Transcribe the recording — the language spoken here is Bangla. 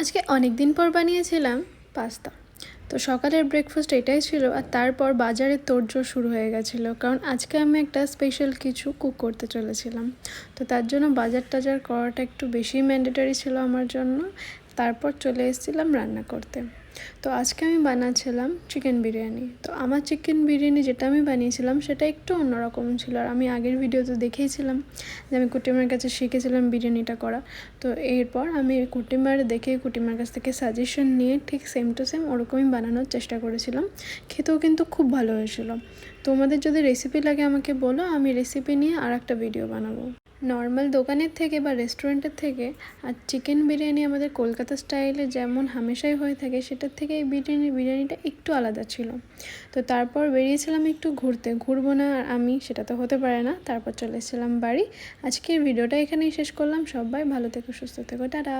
আজকে অনেক দিন পর বানিয়েছিলাম পাস্তা। তো সকালের ব্রেকফাস্ট এটাই ছিল, আর তারপর বাজারে তোড়জোড় শুরু হয়ে গেছিলো, কারণ আজকে আমি একটা স্পেশাল কিছু কুক করতে চলেছিলাম। তো তার জন্য বাজার টাজার করাটা একটু বেশি ম্যান্ডেটরি ছিল আমার জন্য। তারপর চলে এসেছিলাম রান্না করতে। তো আজকে আমি বানাচ্ছিলাম চিকেন বিরিয়ানি। তো আমার চিকেন বিরিয়ানি যেটা আমি বানিয়েছিলাম সেটা একটু অন্যরকম ছিল, আর আমি আগের ভিডিওতে দেখেইছিলাম যে আমি কুটিমার কাছে শিখেছিলাম বিরিয়ানিটা করা। তো এরপর আমি কুটিমার দেখে কুটিমার কাছ থেকে সাজেশন নিয়ে ঠিক সেম টু সেম ওরকমই বানানোর চেষ্টা করেছিলাম। খেতেও কিন্তু খুব ভালো হয়েছিল। তোমাদের যদি রেসিপি লাগে আমাকে বলো, আমি রেসিপি নিয়ে আর একটা ভিডিও বানাবো। নর্মাল দোকানের থেকে বা রেস্টুরেন্টের থেকে আর চিকেন বিরিয়ানি আমাদের কলকাতা স্টাইলে যেমন হামেশাই হয়ে থাকে, সেটার থেকে এই বিরিয়ানিটা একটু আলাদা ছিল। তো তারপর বেরিয়েছিলাম একটু ঘুরতে। ঘুরবো না আর আমি, সেটা তো হতে পারে না। তারপর চলে এসেছিলাম বাড়ি। আজকের ভিডিওটা এখানেই শেষ করলাম। সবাই ভালো থেকো, সুস্থ থেকো, টাটা।